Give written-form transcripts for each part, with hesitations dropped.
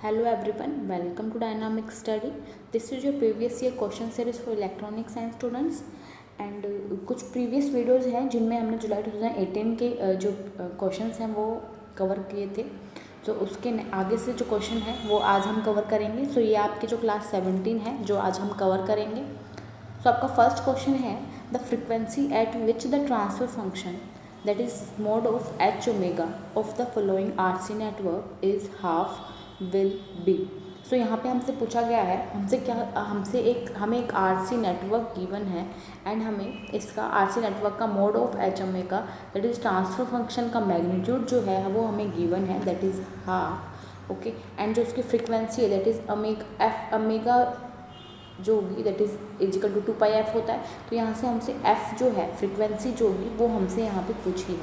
Hello everyone, welcome to Dynamic Study. This is your previous year question series for electronic science students and कुछ previous videos हैं जिनमें हमने जुलाई 2018 के जो questions हैं वो कवर किए थे. तो उसके आगे से जो क्वेश्चन है वो आज हम कवर करेंगे. सो ये आपकी जो क्लास 17 है जो आज हम कवर करेंगे. सो आपका फर्स्ट क्वेश्चन है the frequency eight which the transfer function that is mod of h omega of the following RC network is half will be. सो यहाँ पे हमसे पूछा गया है हमें एक RC नेटवर्क गिवन है एंड हमें इसका RC नेटवर्क का mode of h omega that is transfer function का मैग्नीट्यूड जो है वो हमें गिवन है that is half. Okay, and जो उसकी फ्रिक्वेंसी है दैट इज़ ओमेगा जो होगी that is is equal to 2πf होता है. तो यहाँ से हमसे f जो है फ्रिक्वेंसी जो होगी वो हमसे यहाँ पे पूछी है.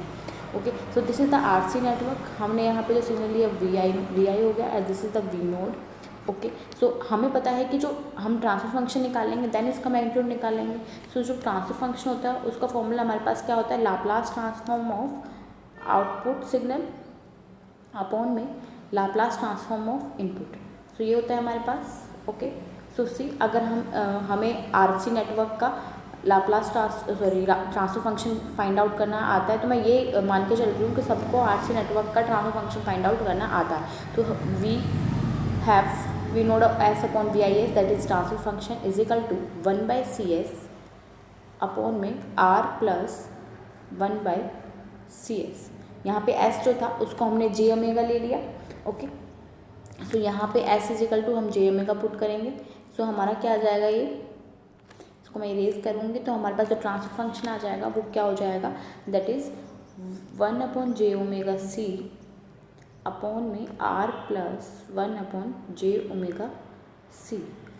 Okay, so this is the RC network. हमने यहाँ पे जो सिग्नल लिया vi हो गया and this is the v node. Okay, so हमें पता है कि जो हम ट्रांसफर फंक्शन निकालेंगे देन इसका मैग्नीट्यूड निकालेंगे. सो जो ट्रांसफर फंक्शन होता है उसका फॉर्मूला हमारे पास क्या होता है, Laplace transform of output signal upon में लाप्लास ट्रांसफॉर्म ऑफ इनपुट. सो ये होता है हमारे पास. ओके, सो सी अगर हमें RC नेटवर्क का Laplace transfer function find out करना आता है तो मैं ये मान के चल रही हूँ कि सबको RC नेटवर्क का ट्रांसफर फंक्शन फाइंड आउट करना आता है. तो V node S upon V I S that is transfer function is equal to 1/CS upon में R प्लस 1/CS. यहाँ पे S जो था उसको हमने j ओमेगा ले लिया. ओके, सो यहाँ पे S इज इक्वल टू हम j ओमेगा पुट करेंगे. सो हमारा क्या आ जाएगा, ये इसको मैं इरेज करूँगी तो हमारे पास जो ट्रांसफर फंक्शन आ जाएगा वो क्या हो जाएगा that is 1/j omega C upon में R plus 1/j omega C.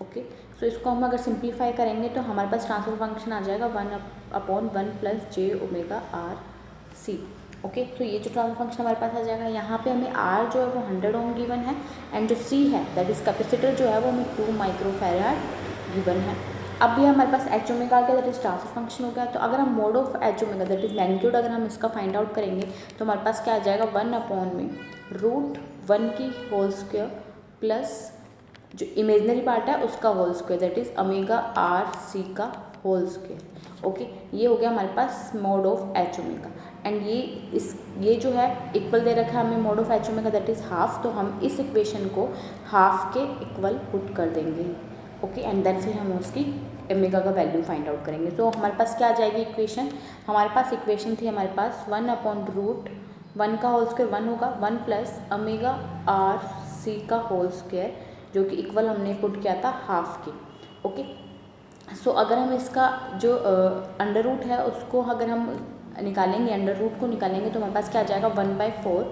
Okay, so इसको हम अगर सिंप्लीफाई करेंगे तो हमारे पास ट्रांसफर फंक्शन आ जाएगा 1/1 plus j omega R C. Okay, तो ये जो ट्रांसफर फंक्शन हमारे पास आ जाएगा. यहाँ पे हमें R जो है वो 100 ओम गिवन है एंड जो C है दैट इज़ कैपेसिटर जो है वो हमें 2 माइक्रोफैराड गिवन है. अब ये हमारे पास h ओमेगा आ गया दैट इज़ ट्रांसफर फंक्शन हो गया. तो अगर हम mode of h omega that is magnitude अगर हम इसका फाइंड आउट करेंगे तो हमारे पास क्या आ जाएगा 1/√1 की होल स्क्वायर प्लस जो इमेजनरी पार्ट है उसका whole square that is omega RC का होल स्क्वायर. ओके, ये हो गया हमारे पास mod of h omega and ये जो है इक्वल दे रखा है हमें mod of h omega that is half. तो हम इस इक्वेशन को हाफ के इक्वल पुट कर देंगे. ओके, एंड देन फिर हम उसकी ओमेगा का वैल्यू फाइंड आउट करेंगे. तो हमारे पास क्या आ जाएगी इक्वेशन, हमारे पास इक्वेशन थी हमारे पास 1/√1 का होल स्क्वायर 1 होगा 1 प्लस ओमेगा RC का होल स्क्वायर जो कि इक्वल हमने पुट किया था हाफ के. ओके, सो अगर हम इसका जो अंडर रूट है उसको अगर हम निकालेंगे अंडर रूट को निकालेंगे तो हमारे पास क्या आ जाएगा 1/4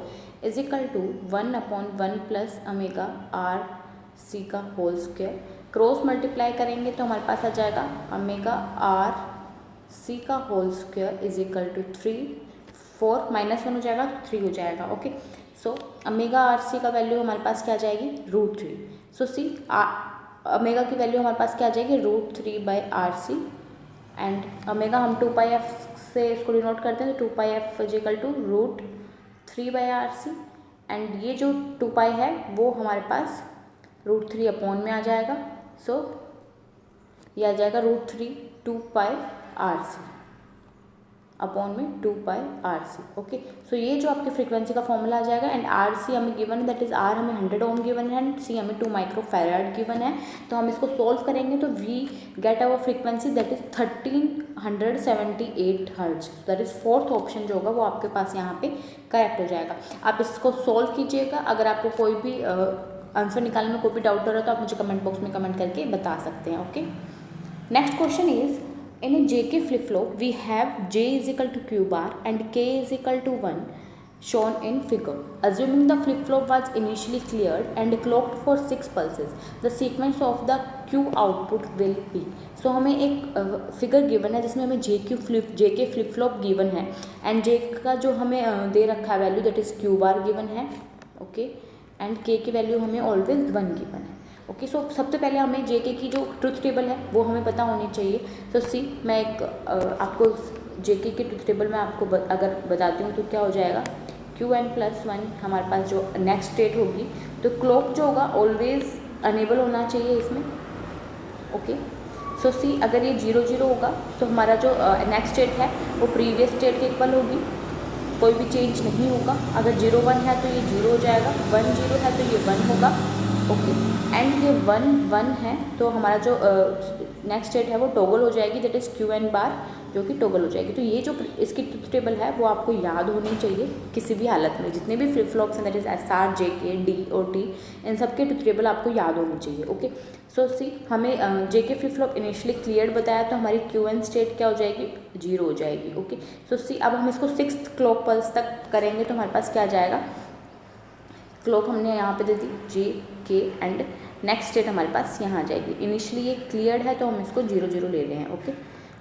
is equal to 1/1 plus omega RC का होल स्क्वायर. क्रॉस मल्टीप्लाई करेंगे तो हमारे पास आ जाएगा ओमेगा RC का whole square is equal to 4 -1 हो जाएगा तो 3 हो जाएगा. ओके, सो ओमेगा RC का वैल्यू हमारे पास क्या आ जाएगी √3. सो सी ओमेगा की वैल्यू हमारे पास क्या आ जाएगी √3/RC एंड ओमेगा हम 2πf से इसको डिनोट करते हैं तो 2πf is equal to √3/RC and ये जो 2π है वो हमारे पास √3 अपॉन में आ जाएगा. सो ये आ जाएगा √3 2πRC अपॉन में 2πRC. ओके, सो ये जो आपकी फ्रीक्वेंसी का फॉर्मूला आ जाएगा एंड RC हमें गिवन है दैट इज़ R हमें 100 ओम गिवन है एंड C हमें 2 माइक्रोफैराड गिवन है. तो हम इसको सॉल्व करेंगे तो we get our frequency that is 1378 hertz. That is fourth option जो होगा वो आपके पास यहाँ पे करेक्ट हो जाएगा. आप इसको सॉल्व कीजिएगा. अगर आपको कोई भी आंसर निकालने में कोई भी डाउट हो रहा है तो आप मुझे कमेंट बॉक्स में कमेंट करके बता सकते हैं. Okay, next question is in a JK flip-flop we have J is equal to Q bar and K is equal to 1 shown in figure. Assuming the flip-flop was initially cleared and clocked for 6 pulses, the sequence of the Q output will be. So हमें एक figure given है जिसमें हमें JK flip-flop given है and J का जो हमें दे रखा है value that is Q bar given है. ओके, एंड K की वैल्यू हमें ऑलवेज 1 गिवन है. ओके, सो सबसे पहले हमें JK की जो ट्रुथ टेबल है वो हमें पता होनी चाहिए. तो सी मैं एक आपको JK की ट्रुथ टेबल में आपको अगर बताती हूँ तो क्या हो जाएगा Qn+1 हमारे पास जो नेक्स्ट स्टेट होगी तो क्लॉक जो होगा ऑलवेज अनेबल होना चाहिए इसमें। ओके, सो सी अगर ये 0 0 होगा तो हमारा जो नेक्स्ट स्टेट है वो प्रीवियस स्टेट के इक्वल होगी, कोई भी चेंज नहीं होगा। अगर 0 1 है तो ये 0 हो जाएगा, 1 0 है तो ये 1 होगा। ओके, एंड ये 1 1 है तो हमारा जो नेक्स्ट स्टेट है वो टॉगल हो जाएगी, दैट इज़ क्यू एन बार, जो कि टॉगल हो जाएगी। तो ये जो इसकी ट्रुथ टेबल है वो आपको याद होनी चाहिए किसी भी हालत में। जितने भी फ्लिप फ्लॉप्स हैं that is S R J के डी और टी, इन सब के ट्रुथ टेबल आपको याद होनी चाहिए। ओके, सो सी हमें जे के फ्लिप फ्लॉप इनिशियली क्लियर बताया तो हमारी क्यू एन स्टेट क्या हो जाएगी, 0 हो जाएगी। ओके, सो सी अब हम इसको 6th क्लॉक पल्स तक करेंगे तो हमारे पास क्या जाएगा, क्लॉक हमने यहाँ पे दे दी जे के एंड नेक्स्ट स्टेट हमारे पास यहाँ आ जाएगी। इनिशियली ये क्लियर्ड है तो हम इसको 0 0 ले रहे हैं। Okay,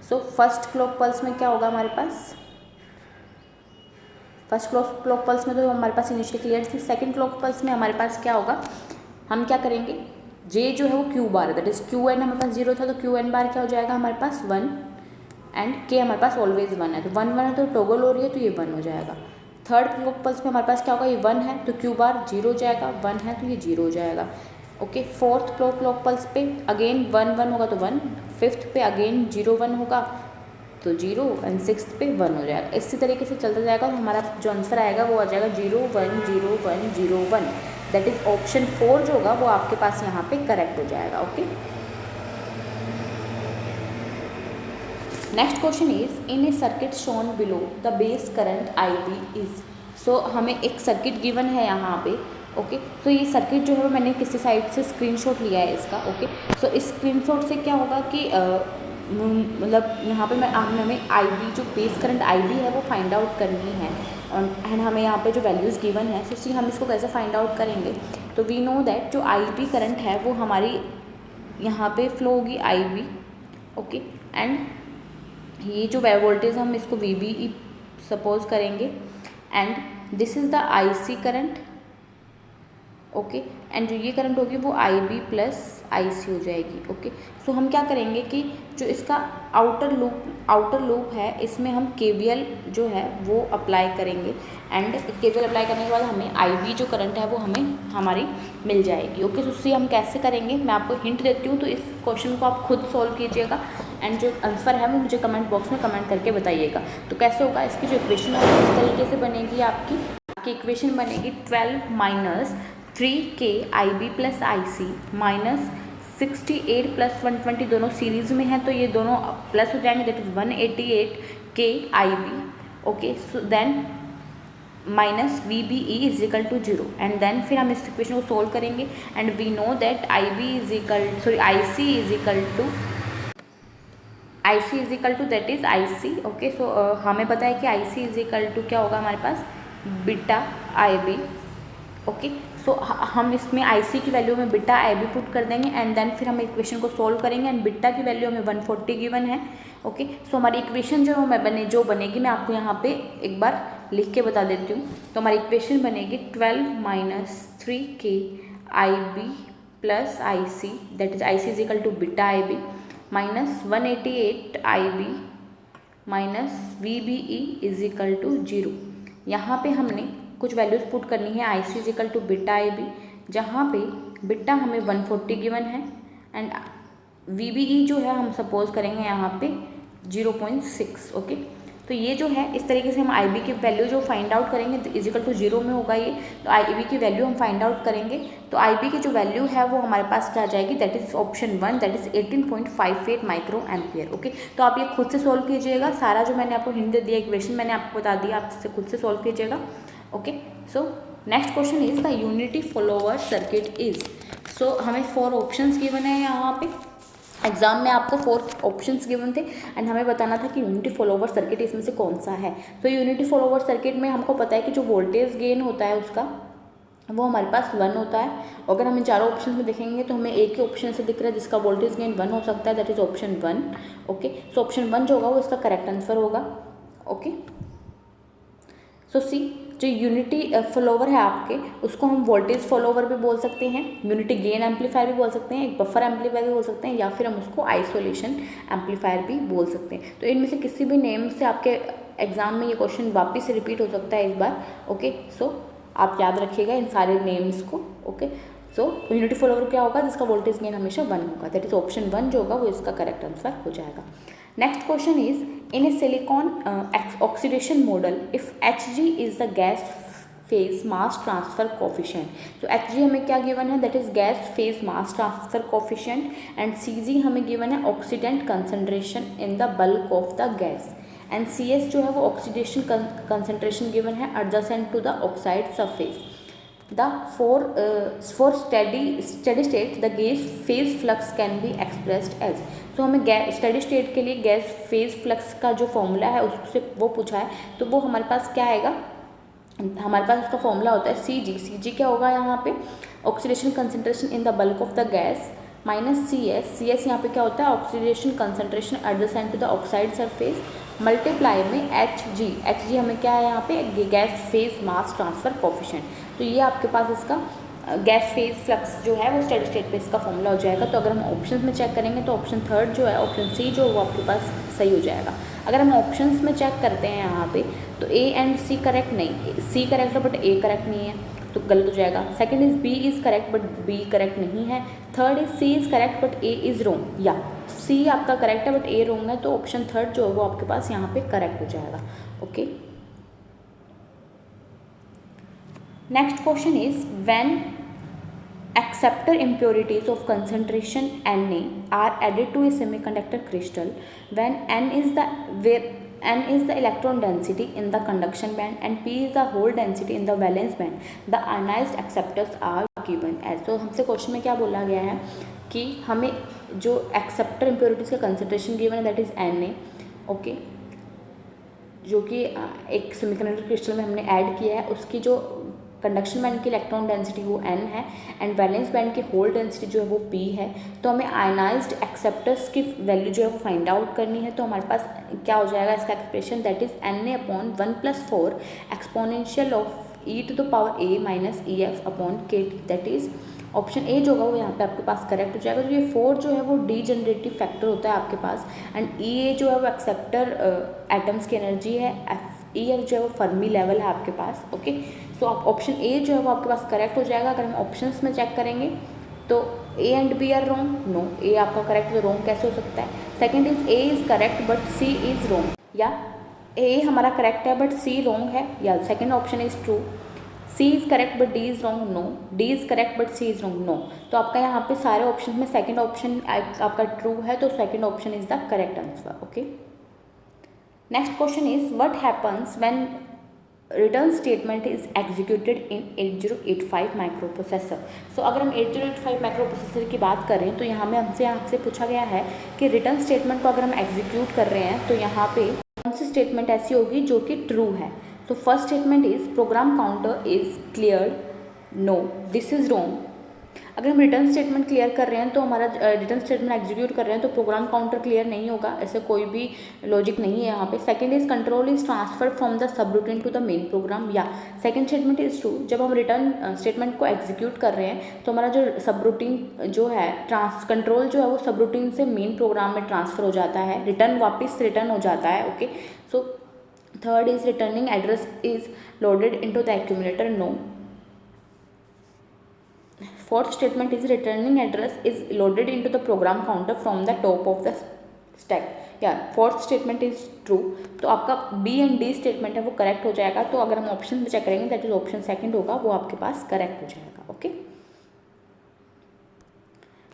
so first clock pulse में क्या होगा हमारे पास, फर्स्ट क्लॉक पल्स में तो हमारे पास इनिशियली क्लियर थी। सेकंड क्लॉक पल्स में हमारे पास क्या होगा, हम क्या करेंगे, जे जो है वो क्यू बार है, दैट इज क्यू एन हमारे पास 0 था तो क्यू एन बार क्या हो जाएगा हमारे पास 1 एंड के हमारे पास ऑलवेज 1 है, तो 1 1 है तो टॉगल हो रही है तो ये 1 हो जाएगा। थर्ड क्लॉक पल्स में हमारे पास क्या होगा, ये 1 है तो क्यू बार 0 हो जाएगा, 1 है तो ये 0 हो जाएगा। ओके, फोर्थ क्लॉक पल्स पे अगेन 1 1 होगा तो 1, फिफ्थ पे अगेन 0 1 होगा तो 0 एंड सिक्स्थ पे 1 हो जाएगा। इसी तरीके से चलता जाएगा तो हमारा जो आंसर आएगा वो आ जाएगा 0 1 0 1 0 1, दैट इज ऑप्शन 4 जो होगा वो आपके पास यहाँ पे करेक्ट हो जाएगा। Okay, next question is in a circuit shown below the base current I B is. So हमें एक सर्किट गिवन है यहाँ पे। ओके, सो ये सर्किट जो है मैंने किसी साइट से स्क्रीनशॉट लिया है इसका। ओके, सो इस स्क्रीनशॉट से क्या होगा कि मतलब यहाँ पे हमें आई बी जो बेस करंट आई बी है वो फाइंड आउट करनी है एंड हमें यहाँ पे जो वैल्यूज़ गिवन है सो हम इसको कैसे फाइंड आउट करेंगे। तो वी नो दैट जो आई बी करंट है वो हमारी यहाँ पे फ्लो होगी आई बी। ओके, एंड ये जो वोल्टेज हम इसको वी बी सपोज करेंगे and this is the I C current. Okay, and जो ये करंट होगी वो आई बी प्लस आई सी हो जाएगी। ओके, सो हम क्या करेंगे कि जो इसका आउटर लूप है इसमें हम केवीएल जो है वो अप्लाई करेंगे एंड केवीएल अप्लाई करने के बाद हमें आई बी जो करंट है वो हमें हमारी मिल जाएगी। ओके, सो उससे हम कैसे करेंगे मैं आपको हिंट देती हूँ, तो इस क्वेश्चन को आप खुद सॉल्व कीजिएगा एंड जो आंसर है वो मुझे कमेंट बॉक्स में कमेंट करके बताइएगा। तो कैसे होगा, इसकी जो इक्वेशन है इस तरीके से बनेगी, आपकी इक्वेशन बनेगी 12 minus 3k I B plus I C minus 68 plus 120 दोनों सीरीज़ में है तो ये दोनों प्लस हो जाएंगे, दैट इज़ 188 के I B. Okay, so then minus V B E is equal to 0 and then फिर हम इस इक्वेशन को सोल्व करेंगे and we know that I B is equal I C is equal to that is I C. Okay, so हमें पता है कि I C is equal to क्या होगा हमारे पास, beta I B. Okay, so हम इसमें आई सी की वैल्यू में बीटा आई बी पुट कर देंगे एंड देन फिर हम इक्वेशन को सोल्व करेंगे एंड बीटा की वैल्यू हमें 140 गिवन है। ओके, सो हमारी इक्वेशन जो बनेगी मैं आपको यहाँ पे एक बार लिख के बता देती हूँ। तो हमारी इक्वेशन बनेगी 12 minus 3k I B plus I C, that is I C is equal to beta I B minus 188 I B minus V B E is equal to 0। यहाँ पे हमने कुछ वैल्यूज़ पुट करनी है, I C is equal to beta I B, जहाँ पे beta हमें 140 given है एंड वी बी ई जो है हम सपोज करेंगे यहाँ पे 0.6। ओके, तो ये जो है इस तरीके से हम आई बी की वैल्यू जो फाइंड आउट करेंगे तो इज इक्वल टू 0 में होगा ये, तो आई बी की वैल्यू हम फाइंड आउट करेंगे तो आई बी की जो वैल्यू है वो हमारे पास क्या आ जाएगी, that is option 1, that is 18.58 micro ampere. Okay, तो आप ये खुद से सोल्व कीजिएगा, सारा जो मैंने आपको हिंट दे दिया इक्वेशन मैंने आपको बता दिया, आप इससे खुद से सोल्व कीजिएगा। Okay, so next question is the unity follower circuit is. So हमें 4 ऑप्शंस गिवन है यहाँ पे, एग्जाम में आपको 4 ऑप्शंस गिवन थे एंड हमें बताना था कि यूनिटी फॉलोअर सर्किट इसमें से कौन सा है। तो यूनिटी फॉलोअर सर्किट में हमको पता है कि जो वोल्टेज गेन होता है उसका वो हमारे पास 1 होता है। अगर हम इन चारों ऑप्शन में देखेंगे तो हमें एक ही ऑप्शन से दिख रहा है जिसका वोल्टेज गेन 1 हो सकता है, that is option 1। Okay, so option 1 जो होगा वो इसका करेक्ट आंसर होगा। ओके, सो सी जो यूनिटी फॉलोवर है आपके उसको हम वोल्टेज फॉलोवर भी बोल सकते हैं, यूनिटी गेन एम्पलीफायर भी बोल सकते हैं, एक बफर एम्पलीफायर भी बोल सकते हैं, या फिर हम उसको आइसोलेशन एम्पलीफायर भी बोल सकते हैं। तो इनमें से किसी भी नेम से आपके एग्जाम में ये क्वेश्चन वापस से रिपीट हो सकता है इस बार। ओके, सो आप याद रखिएगा इन सारे नेम्स को, ओके। सो यूनिटी फॉलोअर क्या होगा, जिसका वोल्टेज गेन हमेशा 1 होगा, दैट इज ऑप्शन 1 जो होगा वो इसका करेक्ट आंसर हो जाएगा। Next question is in a silicon oxidation model if Hg is the gas phase mass transfer coefficient. तो Hg हमें क्या गिवन है, that is gas phase mass transfer coefficient, and Cg हमें गिवन है oxidant concentration in the bulk of the gas, and Cs जो है वो oxidation concentration given है adjacent to the oxide surface. The for steady state the gas phase flux can be expressed as। तो हमें steady state के लिए gas phase flux का जो फॉर्मूला है उससे वो पूछा है, तो वो हमारे पास क्या आएगा, हमारे पास उसका फॉर्मूला होता है Cg क्या होगा यहाँ पे, oxidation concentration in the bulk of the gas minus Cs यहाँ पे क्या होता है, oxidation concentration adjacent to the oxide surface, multiply में Hg हमें क्या है यहाँ पे, gas phase mass transfer coefficient. तो ये आपके पास इसका गैस फेज फ्लक्स जो है वो स्टेडी स्टेट पे इसका फॉर्मूला हो जाएगा। तो अगर हम ऑप्शंस में चेक करेंगे तो ऑप्शन थर्ड जो है, ऑप्शन सी जो वो आपके पास सही हो जाएगा। अगर हम ऑप्शंस में चेक करते हैं यहाँ पे तो ए एंड सी करेक्ट नहीं, सी करेक्ट है बट ए करेक्ट नहीं है, तो गलत हो जाएगा। Second is B is correct but B correct नहीं है। Third is C is correct but A is wrong, या सी आपका करेक्ट है बट ए रॉन्ग है, तो ऑप्शन थर्ड जो है वो आपके पास यहाँ पे करेक्ट हो जाएगा, okay. Next question is when acceptor impurities of concentration Na are added to a semiconductor crystal when n is the electron density in the conduction band and p is the hole density in the valence band, the ionized acceptors are given as। तो हमसे question में क्या बोला गया है कि हमें जो एक्सेप्टर इम्प्योरिटीज़ का कंसंट्रेशन गिवन है दैट इज़ Na, ओके, जो कि एक सेमीकंडक्टर क्रिस्टल में हमने ऐड किया है, उसकी जो कंडक्शन बैंड की इलेक्ट्रॉन डेंसिटी वो n है एंड वैलेंस बैंड की होल डेंसिटी जो है वो p है। तो हमें आयनाइज्ड एक्सेप्टर्स की वैल्यू जो है वो फाइंड आउट करनी है। तो हमारे पास क्या हो जाएगा इसका expression, that is Na/1+4 exponential of e⁻a minus EF upon KT, that is option A जो होगा वो यहाँ पे आपके पास करेक्ट हो जाएगा। तो ये 4 जो है वो डीजनरेटिव फैक्टर होता है आपके पास, एंड E जो है वो एक्सेप्टर एटम्स की एनर्जी है, F जो है वो फर्मी लेवल है आपके पास, ओके। सो आप ऑप्शन ए जो है वो आपके पास करेक्ट हो जाएगा। अगर हम ऑप्शंस में चेक करेंगे तो A and B are wrong, no, A आपका करेक्ट, तो रॉन्ग कैसे हो सकता है। Second is A is correct but C is wrong, या ए हमारा करेक्ट है बट सी रॉन्ग है, या second option is true, C is correct but D is wrong, no, D is correct but C is wrong, no. तो आपका यहाँ पे सारे ऑप्शन में सेकंड ऑप्शन आपका ट्रू है, तो second option is the correct answer, okay. Next question is what happens when return statement is executed in 8085 microprocessor. So अगर हम 8085 माइक्रो प्रोसेसर की बात करें तो यहाँ में हमसे पूछा गया है कि रिटर्न स्टेटमेंट को अगर हम एग्जीक्यूट कर रहे हैं तो यहाँ पे कौन सी स्टेटमेंट ऐसी होगी जो कि ट्रू है। तो first statement is program counter is clear, no, this is wrong. अगर हम रिटर्न स्टेटमेंट क्लियर कर रहे हैं तो हमारा रिटर्न स्टेटमेंट एग्जीक्यूट कर रहे हैं तो प्रोग्राम काउंटर क्लियर नहीं होगा, ऐसे कोई भी लॉजिक नहीं है यहाँ पे। Second is control is transferred from the subroutine to the main program, या सेकंड स्टेटमेंट इज ट्रू। जब हम रिटर्न स्टेटमेंट को एग्जीक्यूट कर रहे हैं तो हमारा जो सब रूटीन जो है कंट्रोल जो है वो सब रूटीन से मेन प्रोग्राम में ट्रांसफर हो जाता है, रिटर्न वापस रिटर्न हो जाता है, okay. So third is returning address is loaded into the accumulator, no. Fourth statement is returning address is loaded into the program counter from the top of the stack, या fourth statement is true. तो आपका B and D statement है वो correct हो जाएगा। तो अगर हम ऑप्शन में चेक करेंगे दैट इज ऑप्शन सेकंड होगा, वो आपके पास करेक्ट हो जाएगा, okay.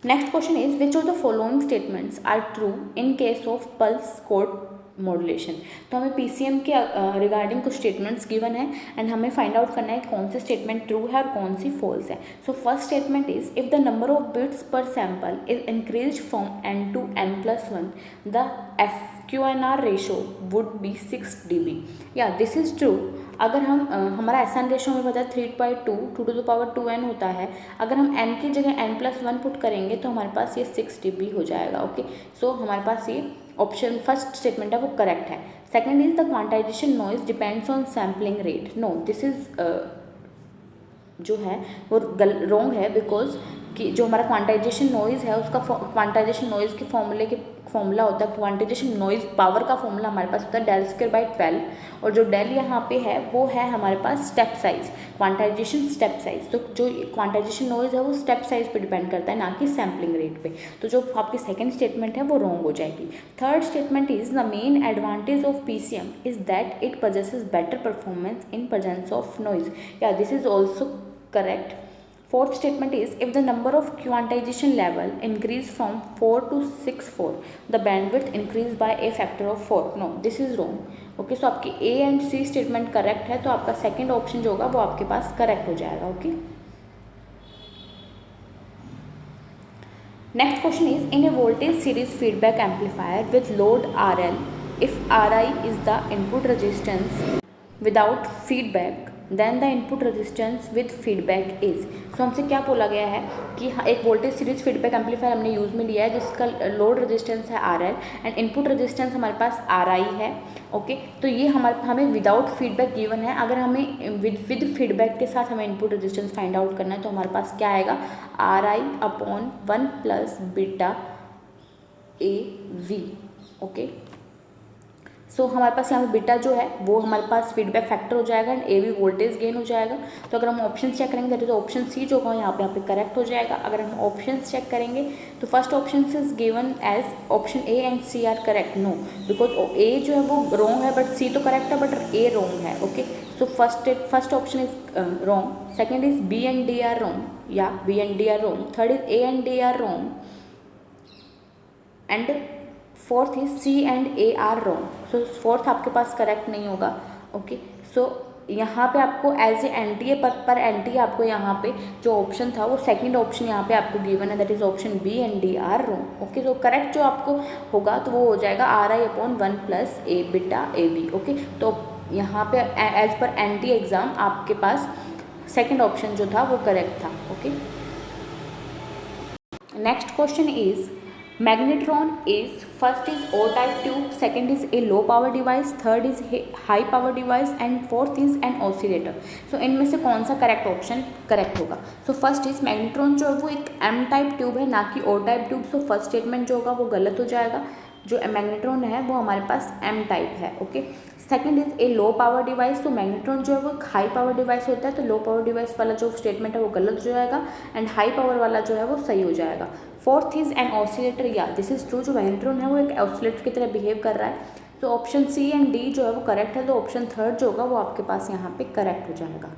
Next question is which of the following statements are true in case of pulse code modulation. तो हमें पीसीएम के रिगार्डिंग कुछ स्टेटमेंट्स गिवन है एंड हमें फाइंड आउट करना है कौन सी स्टेटमेंट ट्रू है और कौन सी फॉल्स है। So first statement is if the number of bits per sample is increase from n to n+1 the SQNR ratio would be 6 dB, या दिस इज ट्रू। अगर हम हमारा SN रेशो हमें पता है 3/2 2⁻2n होता है, अगर हम n की जगह n+1 पुट करेंगे तो हमारे पास ये 6 dB हो जाएगा, ओके। सो हमारे पास ये ऑप्शन फर्स्ट स्टेटमेंट है वो करेक्ट है। Second is the quantization noise depends on sampling rate, no, this is जो है वो रॉन्ग है, बिकॉज कि जो हमारा क्वांटाइजेशन नॉइज़ है उसका क्वांटाइजेशन नॉइज़ के फॉर्मूले के फॉर्मूला होता है, क्वांटाइजेशन नॉइज पावर का फॉर्मूला हमारे पास होता है डेल स्क्वायर बाई 12, और जो डेल यहाँ पे है वो है हमारे पास step size, quantization step size. तो जो क्वांटाइजेशन नॉइज है वो स्टेप साइज पे डिपेंड करता है, ना कि सैम्पलिंग रेट पे। तो जो आपकी सेकंड स्टेटमेंट है वो रॉन्ग हो जाएगी। Third statement is the main advantage of PCM is that it possesses better performance in presence of noise. Yeah, this is also correct. Fourth statement is if the number of quantization level increase from 4 to 64, the bandwidth increase by a factor of 4. No, this is wrong. Okay, so आपकी A and C statement correct है, तो आपका second option जो होगा वो आपके पास correct हो जाएगा। Okay, next question is in a voltage series feedback amplifier with load RL, if Ri is the input resistance without feedback then the input resistance with feedback is. So हमसे क्या बोला गया है कि एक वोल्टेज सीरीज फीडबैक एम्पलीफायर हमने use में लिया है जिसका लोड रेजिस्टेंस है RL एंड इनपुट रेजिस्टेंस हमारे पास Ri है। ओके, तो ये हमें विदाउट फीडबैक गिवन है। अगर हमें विद फीडबैक के साथ हमें इनपुट रेजिस्टेंस फाइंड आउट करना है तो हमारे पास क्या आएगा, Ri/1 plus beta AV। Okay, so हमारे पास यहाँ पे बीटा जो है वो हमारे पास फीडबैक फैक्टर हो जाएगा एंड AV वोल्टेज गेन हो जाएगा। तो अगर हम ऑप्शन चेक करेंगे दैट इज ऑप्शन सी जो होगा यहाँ पे करेक्ट हो जाएगा। अगर हम ऑप्शन चेक करेंगे तो first option is given as option A and C are correct. No, because A जो है वो रॉन्ग है बट C तो करेक्ट है बट A रॉन्ग है। Okay, so first option is wrong, second is B and D are wrong, या B and D are wrong, third is A and D are wrong and fourth is C and A are wrong. So fourth आपके पास correct नहीं होगा। Okay, सो यहाँ पे आपको as a NTA पर NTA आपको यहाँ पे जो ऑप्शन था वो सेकंड ऑप्शन यहाँ पे आपको गिवन है that is option B and D are wrong. Okay, तो करेक्ट जो आपको होगा तो वो हो जाएगा Ri/1 plus A beta AV। Okay, तो यहाँ पे एज पर NTA एग्जाम आपके पास सेकेंड ऑप्शन जो था वो करेक्ट था। Okay, next question is magnetron is first is O type tube, second is a low power device, third is high power device and fourth is an oscillator. So इनमें से कौन सा correct option correct होगा? So first is magnetron जो है वो एक M type tube है, ना कि O टाइप ट्यूब। सो फर्स्ट स्टेटमेंट जो होगा वो गलत हो जाएगा। जो मैग्नेट्रॉन है वो हमारे पास M टाइप है। Okay, second is a low power device. तो मैग्नेट्रॉन जो है वो एक हाई पावर डिवाइस होता है, तो लो पावर डिवाइस वाला जो स्टेटमेंट है वो गलत हो जाएगा एंड हाई पावर वाला जो है वो सही हो जाएगा। फोर्थ इज एन ऑसिलेटर, या दिस इज ट्रू, जो मैग्नेट्रॉन है वो एक ऑसिलेटर की तरह बिहेव कर रहा है। तो ऑप्शन C एंड D जो है वो करेक्ट है, तो ऑप्शन थर्ड जो होगा वो आपके पास यहाँ पे करेक्ट हो जाएगा।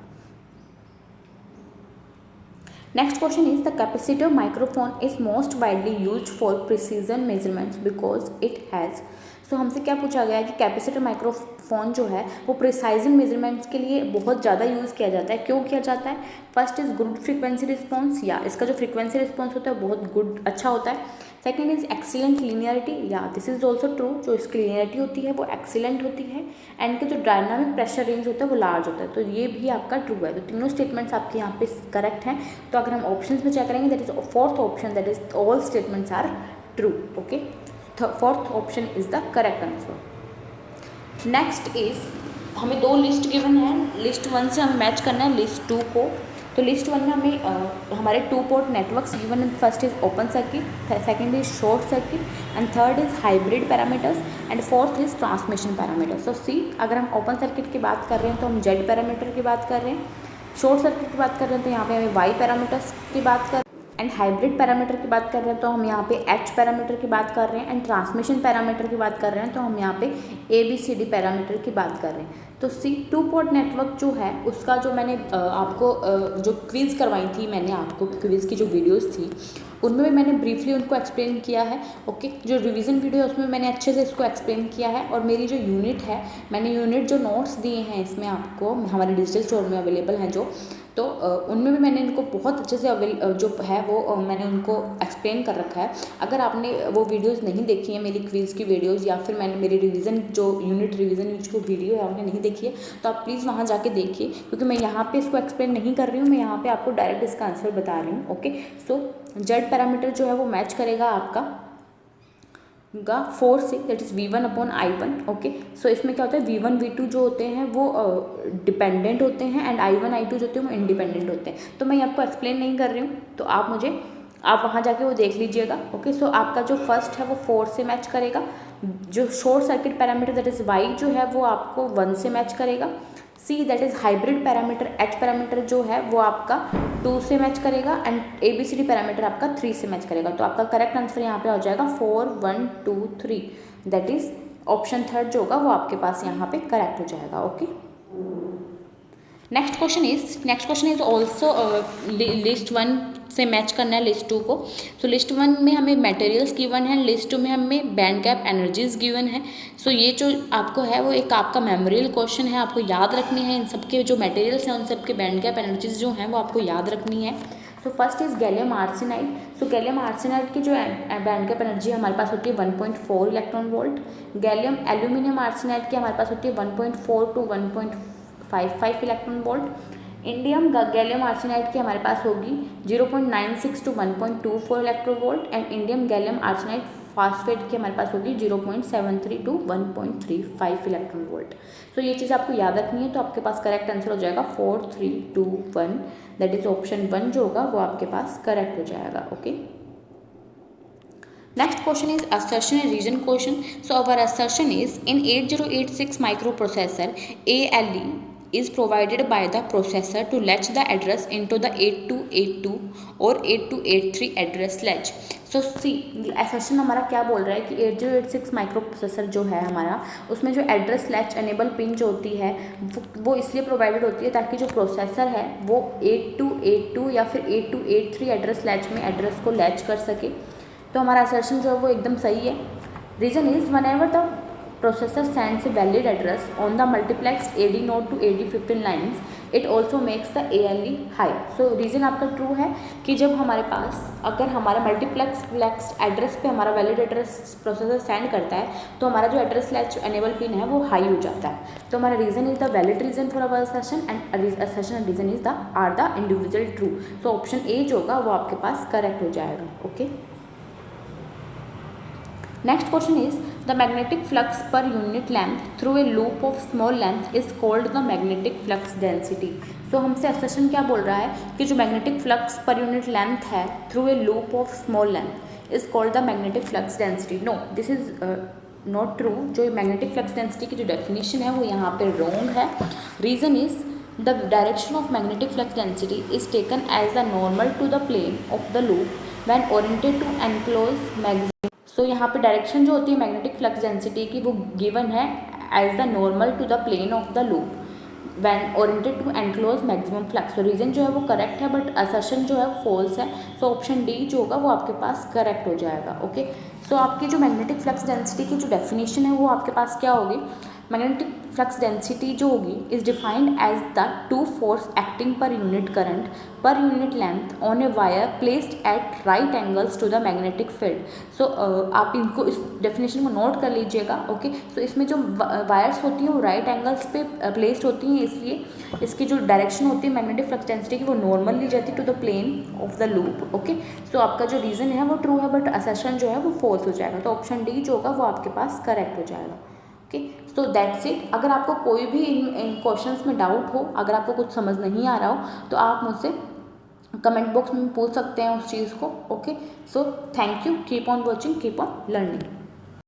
Next question is the capacitor microphone is most widely used for precision measurements because it has. So हमसे क्या पूछा गया है कि कैपेसिटर माइक्रोफोन जो है वो प्रिसाइजन मेजरमेंट्स के लिए बहुत ज़्यादा यूज़ किया जाता है। क्यों किया जाता है? First is good frequency response, या इसका जो फ्रीक्वेंसी रिस्पॉन्स होता है बहुत गुड अच्छा होता है। सेकेंड इज एक्सीलेंट लीनियरिटी, या दिस इज ऑल्सो ट्रू, जो इसकी लीनियरिटी होती है वो एक्सीलेंट होती है एंड के जो डायनामिक प्रेशर रेंज होता है वो लार्ज होता है। तो ये भी आपका ट्रू है। तो तीनों स्टेटमेंट्स आपके यहाँ पे करेक्ट हैं। तो अगर हम ऑप्शन में चेक करेंगे that is fourth option, that is all statements are true. Okay, fourth option is the correct answer. Next is हमें दो लिस्ट गिवन है, लिस्ट 1 से हमें मैच करना है लिस्ट 2 को। तो लिस्ट 1 में हमें हमारे 2 पोर्ट नेटवर्क्स गिवन है। First is open circuit, second is short circuit and third is hybrid parameters and fourth is transmission parameters. तो सी, अगर हम ओपन सर्किट की बात कर रहे हैं तो हम Z पैरामीटर की बात कर रहे हैं, शॉर्ट सर्किट की बात कर रहे हैं तो यहाँ पे हमें Y पैरामीटर्स की बात कर, एंड हाइब्रिड पैरामीटर की बात कर रहे हैं तो हम यहाँ पे H पैरामीटर की बात कर रहे हैं एंड ट्रांसमिशन पैरामीटर की बात कर रहे हैं तो हम यहाँ पे ABCD पैरामीटर की बात कर रहे हैं। तो C 2 पोर्ट नेटवर्क जो है उसका जो मैंने आपको जो क्विज़ करवाई थी, मैंने आपको क्विज़ की जो वीडियोस थी उनमें भी मैंने ब्रीफली उनको एक्सप्लेन किया है। ओके, जो रिवीजन वीडियो है उसमें मैंने अच्छे से इसको एक्सप्लेन किया है और मेरी जो यूनिट है, मैंने यूनिट जो नोट्स दिए हैं इसमें आपको हमारे डिजिटल स्टोर में अवेलेबल हैं जो, तो उनमें भी मैंने इनको बहुत अच्छे से जो है वो मैंने उनको एक्सप्लेन कर रखा है। अगर आपने वो वीडियोस नहीं देखी है, मेरी क्विज़ की वीडियोस या फिर मैंने मेरी रिवीजन जो यूनिट रिवीजन जो वीडियो है आपने नहीं देखी है तो आप प्लीज़ वहाँ जाके देखिए, क्योंकि मैं यहाँ पे इसको एक्सप्लेन नहीं कर रही हूँ, मैं यहाँ पे आपको डायरेक्ट इसका आंसर बता रही हूँ। ओके, सो Z पैरामीटर जो है वो मैच करेगा आपका 4 से, दैट इज़ V1/I1। ओके, सो इसमें क्या होता है V1 V2 जो होते हैं वो डिपेंडेंट होते हैं एंड I1 I2 जो होते हैं वो इंडिपेंडेंट होते हैं। तो मैं आपको एक्सप्लेन नहीं कर रही हूँ, तो आप मुझे आप वहाँ जाके वो देख लीजिएगा। ओके, सो आपका जो फर्स्ट है वो 4 से मैच करेगा, जो short circuit parameter that is why जो है वो आपको 1 से मैच करेगा, see that is hybrid parameter H parameter जो है वो आपका 2 से मैच करेगा, एंड ABCD पैरामीटर आपका 3 से मैच करेगा। तो आपका करेक्ट आंसर यहाँ पे हो जाएगा 4 1 2 3, दैट इज़ ऑप्शन थर्ड जो होगा वो आपके पास यहाँ पे करेक्ट हो जाएगा। Okay, next question is also list 1 से मैच करना है लिस्ट 2 को। सो लिस्ट 1 में हमें मटेरियल्स गिवन है, लिस्ट 2 में हमें बैंड गैप एनर्जीज गिवन है। सो ये जो आपको है वो एक आपका मेमोरियल क्वेश्चन है, आपको याद रखनी है इन सबके जो मटेरियल्स हैं उन सबके बैंड गैप एनर्जीज जो हैं वो आपको याद रखनी है। So first is gallium arsenide. So gallium arsenide की जो बैंड गैप एनर्जी हमारे पास होती है 1.4 electron volt. Gallium aluminium arsenide की हमारे पास होती है 1.4 to 1.55 electron volt. Indium gallium arsenide की हमारे पास होगी 0.96 to 1.24 electron volt, and indium gallium arsenide phosphate की हमारे पास होगी 0.73 टू 1.35 इलेक्ट्रॉन वोल्ट। सो ये चीज़ आपको याद रखनी है, तो आपके पास करेक्ट आंसर हो जाएगा 4 3 2 1, दैट इज ऑप्शन 1 जो होगा वो आपके पास करेक्ट हो जाएगा। Okay, next question is assertion and reason question. So our assertion is in 8086 microprocessor, ALE is provided by the processor to latch the address into the 8282 or 8283 address latch. So see, assertion हमारा क्या बोल रहा है कि 8086 micro processor जो है हमारा, उसमें जो एड्रेस लैच एनेबल पिन जो होती है वो इसलिए प्रोवाइडेड होती है ताकि जो प्रोसेसर है वो 8282 या फिर 8283 एड्रेस लैच में एड्रेस को लैच कर सके। तो हमारा असर्शन जो है वो एकदम सही है। Reason is whenever the processor sends a valid address on the multiplex AD node to AD15 lines, it also makes the ALE high. So reason आपका ट्रू है कि जब हमारे पास अगर हमारा मल्टीप्लेक्स एड्रेस पे हमारा वैलिड एड्रेस प्रोसेसर सेंड करता है तो हमारा जो एड्रेस लैच एनेबल पिन है वो हाई हो जाता है। तो हमारा reason is the valid reason for our assertion, and assertion and reason is the are the individual true. So option A जो होगा वो आपके पास करेक्ट हो जाएगा। Okay, next question is the magnetic flux per unit length through a loop of small length is called the magnetic flux density. तो हमसे assertion क्या बोल रहा है कि जो magnetic flux per unit length है through a loop of small length is called the magnetic flux density. No, this is not true. जो magnetic flux density की जो definition है वो यहाँ पे wrong है. Reason is the direction of magnetic flux density is taken as the normal to the plane of the loop when oriented to enclose magnetic. सो यहाँ पे डायरेक्शन जो होती है मैग्नेटिक फ्लक्स डेंसिटी की वो गिवन है as the normal to the plane of the loop when oriented to enclose maximum flux. So reason जो है वो करेक्ट है बट असर्शन जो है फॉल्स है। सो ऑप्शन डी जो होगा वो आपके पास करेक्ट हो जाएगा। ओके, सो आपकी जो मैग्नेटिक फ्लक्स डेंसिटी की जो डेफिनेशन है वो आपके पास क्या होगी, मैग्नेटिक फ्लक्स डेंसिटी जो होगी is defined as the to force acting per unit current per unit length on a wire placed at right angles to the magnetic field. So आप इनको इस डेफिनेशन को नोट कर लीजिएगा। ओके, सो इसमें जो वायर्स होती हैं वो राइट एंगल्स पे प्लेस्ड होती हैं, इसलिए इसकी जो डायरेक्शन होती है मैग्नेटिक फ्लक्स डेंसिटी की वो नॉर्मल ली जाती है to the plane of the loop. Okay, so आपका जो रीज़न है वो ट्रू है बट असर्शन जो है वो फॉल्स हो जाएगा। तो ऑप्शन डी जो होगा वो आपके पास करेक्ट हो जाएगा। Okay, so that's it. अगर आपको कोई भी इन क्वेश्चंस में डाउट हो, अगर आपको कुछ समझ नहीं आ रहा हो तो आप मुझसे कमेंट बॉक्स में पूछ सकते हैं उस चीज़ को। Okay, so thank you, keep on watching, keep on learning.